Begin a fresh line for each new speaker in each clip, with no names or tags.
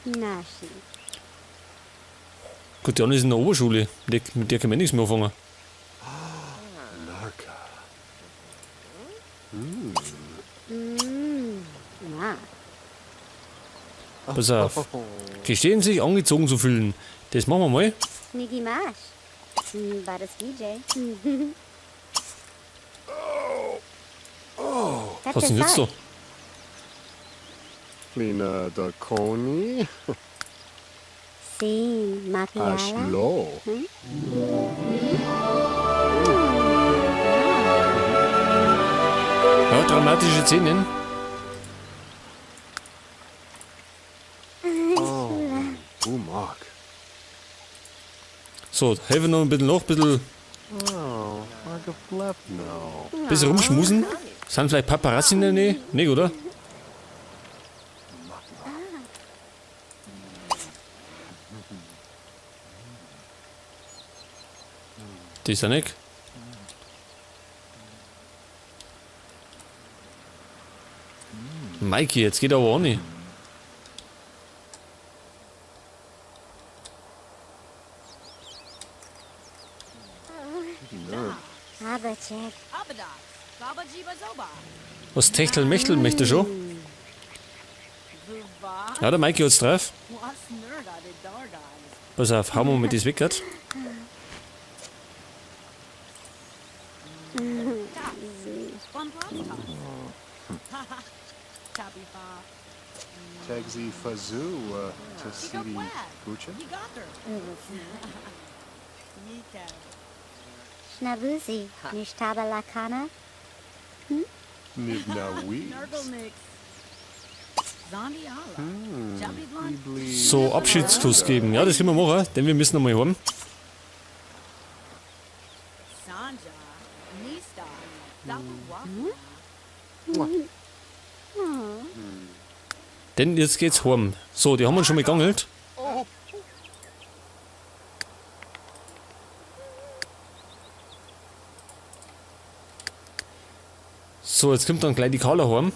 Nashi.
Gut, die andere ist in der Oberschule. Mit der kann man nichts mehr anfangen.
Narka.
Na.
Pass auf. Gestehen sich, angezogen zu fühlen. Das machen wir mal.
Nigimash. Badas VJ.
Was ist denn jetzt da?
Lina Dakoni.
Sim, Makiala.
Ashlo.
Ja, dramatische Szenen.
Umak.
So, helfen noch ein bisschen nach, ein
Oh, like a flap now.
bisschen rumschmusen. Sind vielleicht Paparazzi in der Nähe? Nee, oder? Die ist ja nicht. Mikey, jetzt geht aber auch nicht.
Abachek.
Abada. Baba Jiba Zoba.
Was Techtelmechtel möchte schon?
Zuba.
Ja, der Mikey hat's drauf.
Was Nerda de Dardas.
Pass auf, hauen wir mit das weg. Grad.
Fun pasta. Tappy Fa.
Tagsy Fazoo, Tassidi Gucha.
You got her. Yika.
Schnabuzi. Nishtaba Lakana.
Nibna Weeds.
Nurgle Mix. Zombie Allah. Jumpy Blonde.
Ibli.
So, Abschiedskuss geben. Ja, das können wir machen, denn wir müssen noch mal haben.
Sanja. Nista. Dapu Wafu.
Denn jetzt geht's heim. So, die haben wir schon mal gegangelt. So, jetzt kommt dann gleich die Carla heim.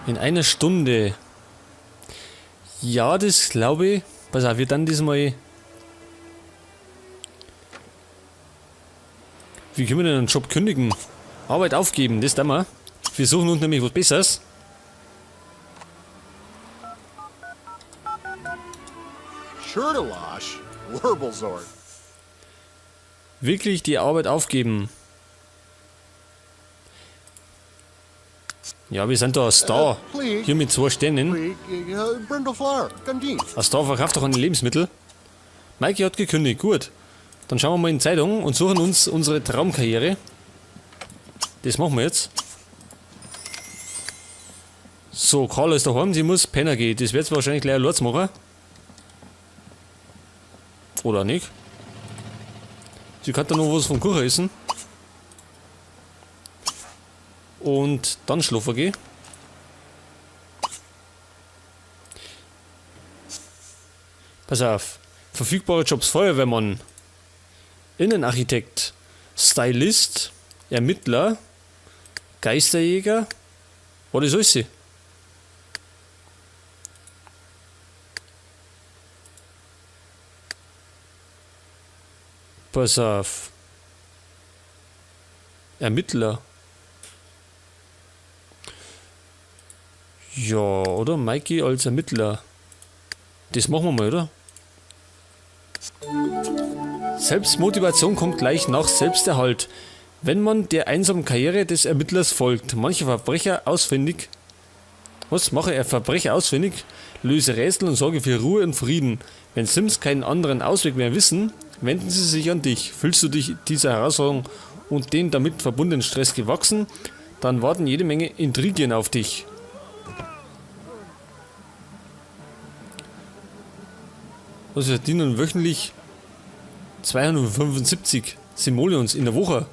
In einer Stunde. Ja, das glaube ich. Pass auf, wir dann diesmal. Wie können wir denn einen Job kündigen? Arbeit aufgeben, das tun wir. Wir suchen uns nämlich was Besseres.
Shurtalash. Wurblezord.
Wirklich die Arbeit aufgeben. Ja, wir sind da ein Star. Hier mit 2 Sternen.
Brindle Flower. Gandhi.
Ein Star verkauft doch an die Lebensmittel. Mikey hat gekündigt, gut. Dann schauen wir mal in die Zeitung und suchen uns unsere Traumkarriere. Das machen wir jetzt. So, Carla ist daheim, sie muss Penner gehen. Das wird sie wahrscheinlich gleich allein machen. Oder nicht? Sie kann dann noch was vom Kuchen essen. Und dann schlafen gehen. Pass auf. Verfügbare Jobs: Feuerwehrmann, Innenarchitekt, Stylist, Ermittler, Geisterjäger. Was ist sie? Pass auf. Ermittler. Ja, oder? Mikey als Ermittler. Das machen wir mal, oder? Selbstmotivation kommt gleich nach Selbsterhalt, wenn man der einsamen Karriere des Ermittlers folgt. Manche Verbrecher ausfindig. Was mache er Verbrecher ausfindig? Löse Rätsel und sorge für Ruhe und Frieden. Wenn Sims keinen anderen Ausweg mehr wissen, wenden sie sich an dich. Fühlst du dich dieser Herausforderung und den damit verbundenen Stress gewachsen, dann warten jede Menge Intrigien auf dich. Was verdienen wöchentlich 275 Simoleons in der Woche.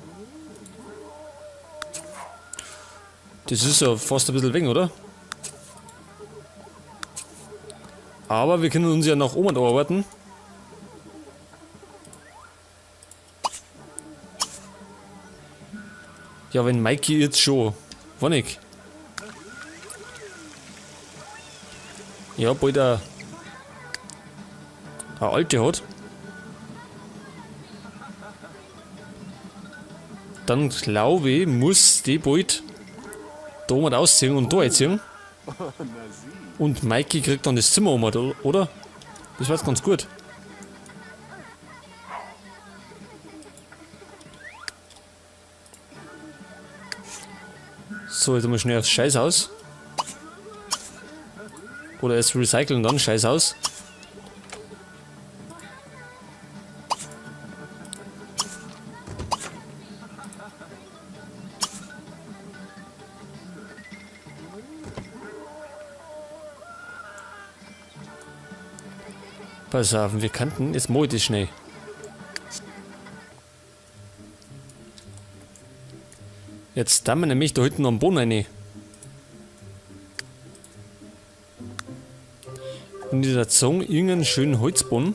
Das ist ja fast ein bisschen weg, oder? Aber wir können uns ja nach oben arbeiten. Ja, wenn Mikey jetzt schon. Wann ich? Ja, bald eine alte hat. Dann glaube ich, muss die bald da mal ausziehen und da einziehen. Und Mikey kriegt dann das Zimmer um, oder? Das war's ganz gut. So, jetzt mal schnell aufs Scheißhaus. Oder erst recyceln, dann Scheißhaus. Pass auf, wir kannten, jetzt mal das schnell. Jetzt da wir nämlich da hinten noch einen Boden rein. Und in der Zunge irgendeinen schönen Holzboden.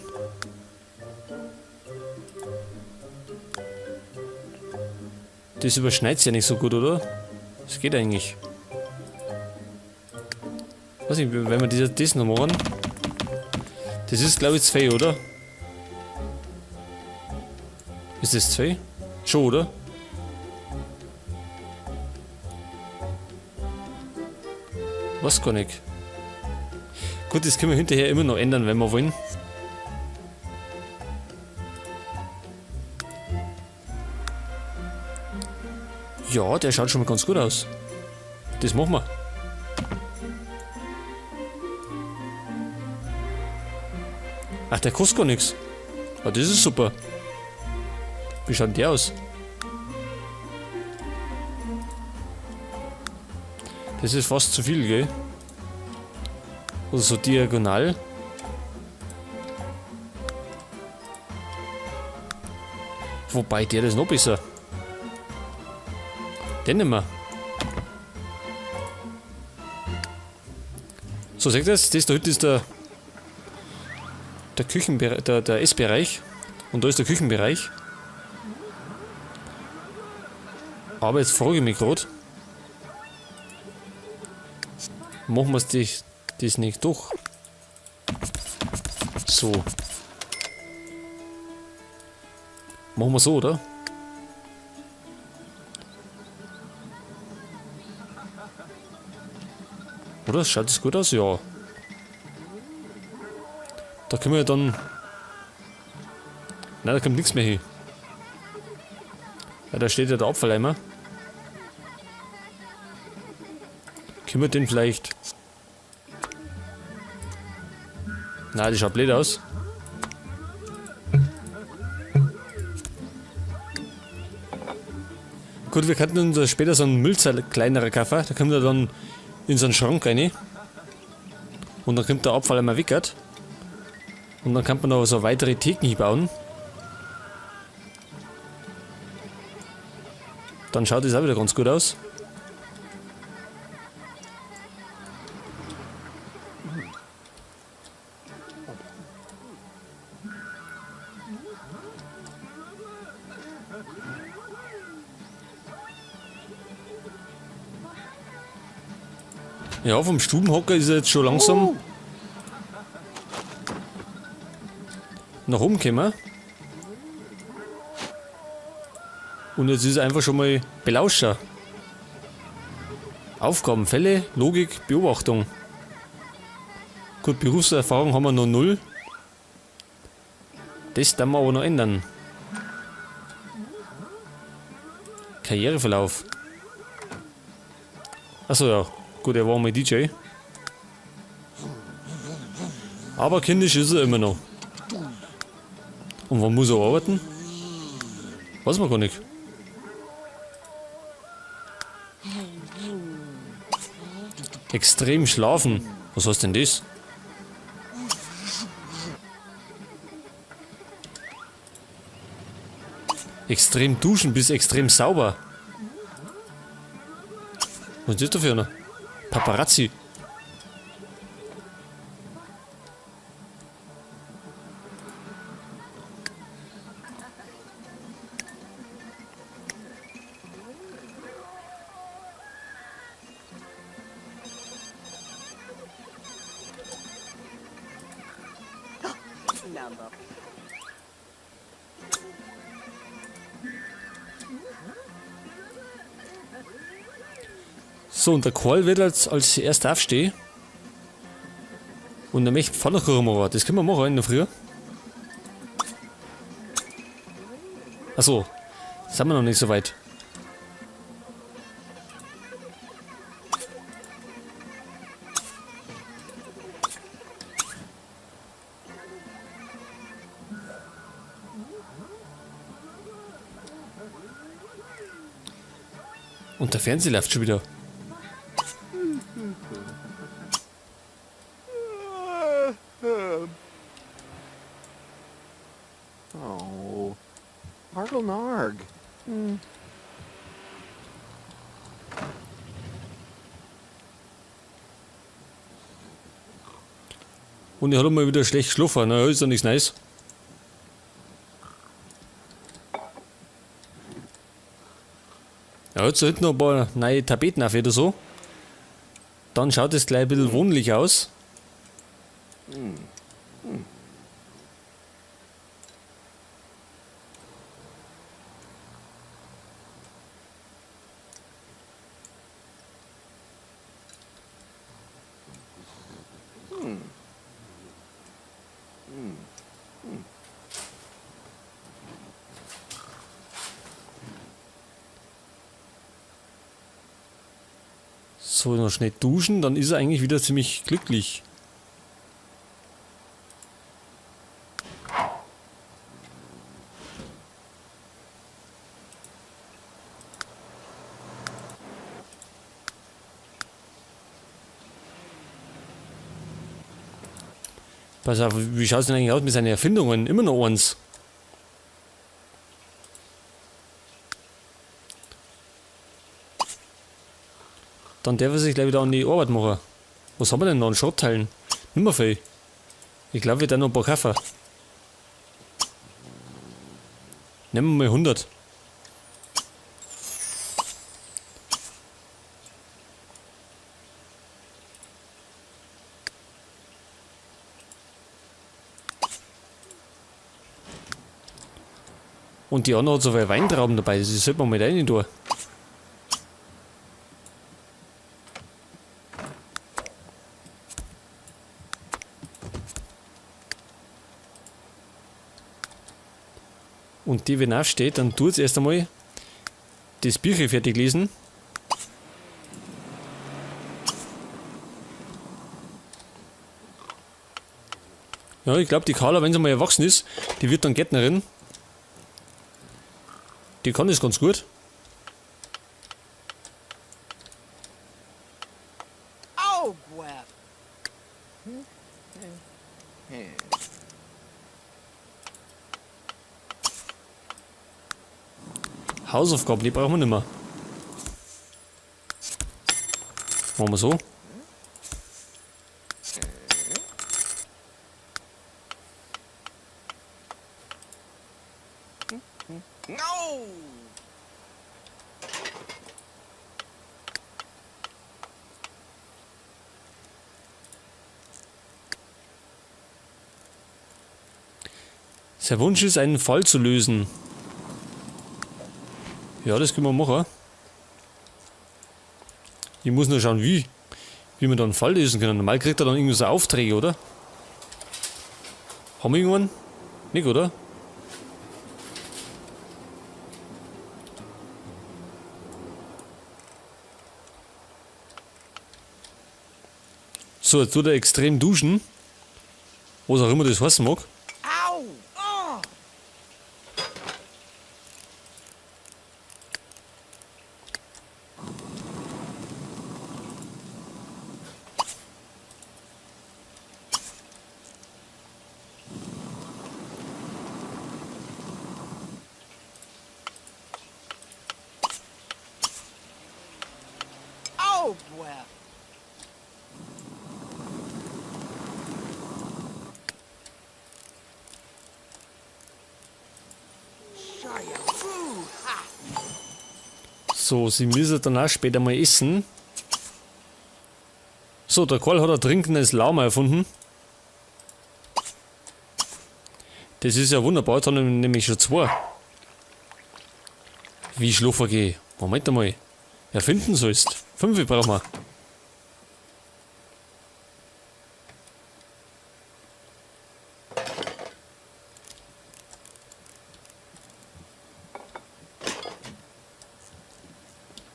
Das überschneidet sich ja nicht so gut, oder? Das geht eigentlich. Weiß nicht, wenn wir das noch machen. Das ist, glaube ich, 2, oder? Ist das 2? Schon, oder? Was gar nicht. Gut, das können wir hinterher immer noch ändern, wenn wir wollen. Ja, der schaut schon mal ganz gut aus. Das machen wir. Ach, der kostet gar nichts. Ah, das ist super. Wie schaut denn der aus? Das ist fast zu viel, gell? Oder so diagonal. Wobei der das noch besser. Den nehmen wir. So, seht ihr das? Das da hinten ist der Küchenbereich, der Essbereich. Und da ist der Küchenbereich. Aber jetzt frage ich mich gerade. Machen wir das nicht doch. So. Machen wir so, oder? Oder? Schaut das gut aus? Ja. Da können wir dann... Nein, da kommt nichts mehr hin. Ja, da steht ja der Abfalleimer. Können wir den vielleicht... Nein, das schaut blöd aus. Gut, wir könnten uns später so einen Müllzeiler kleinerer kaufen. Da können wir dann in so einen Schrank rein. Und dann kommt der Abfall einmal weg. Und dann kann man noch so weitere Theken bauen. Dann schaut das auch wieder ganz gut aus. Ja, vom Stubenhocker ist er jetzt schon langsam nach oben gekommen. Und jetzt ist er einfach schon mal Belauscher. Aufgabenfälle, Logik, Beobachtung. Gut, Berufserfahrung haben wir noch 0. Das werden wir aber noch ändern. Karriereverlauf. Achso, ja. Gut, er war mal DJ. Aber kindisch ist er immer noch. Und wann muss er arbeiten? Weiß man gar nicht. Extrem schlafen. Was heißt denn das? Extrem duschen bis extrem sauber. Was ist das da für einer? Paparazzi. So, und der Karl wird jetzt als erster aufstehen. Und er möchte Pfannkuchen machen. Das können wir machen in der Früh. Achso, sind wir noch nicht so weit. Und der Fernseher läuft schon wieder.
Oh, Arglenarg.
Und er hat mal wieder schlecht geschlafen. Na, ist doch nichts Neues. Ja, jetzt hinten noch ein paar neue Tapeten auf oder so. Dann schaut es gleich ein bisschen wohnlich aus. So, noch schnell duschen, dann ist er eigentlich wieder ziemlich glücklich. Pass auf, wie schaut es denn eigentlich aus mit seinen Erfindungen? Immer noch eins. Dann darf er sich gleich wieder an die Arbeit machen. Was haben wir denn noch an Schrottteilen? Nicht mehr viel. Ich glaube, wir da noch ein paar kaufen. Nehmen wir mal 100. Und die andere hat so viele Weintrauben dabei, das sollte man mit rein tun. Und die, wenn aufsteht, dann tut es erst einmal das Bücher fertig lesen. Ja, ich glaube, die Carla, wenn sie mal erwachsen ist, die wird dann Gärtnerin. Die kann das ganz gut.
Oh, Gweb.
Hausaufgaben, die brauchen wir nicht mehr. Machen wir so.
No!
Sein Wunsch ist, einen Fall zu lösen. Ja, das können wir machen. Ich muss nur schauen, wie wir dann einen Fall lösen können. Normal kriegt er dann irgendwie so Aufträge, oder? Haben wir irgendwann? Nicht, oder? So, jetzt tut er extrem duschen. Was auch immer das heißen mag.
Ow! Oh! Oh, Gweb.
So, sie müssen dann auch später mal essen. So, der Karl hat ein trinkendes Lama erfunden. Das ist ja wunderbar, jetzt haben wir nämlich schon 2. Wie schlafen gehen? Moment einmal. Erfinden sollst. 5 brauchen wir.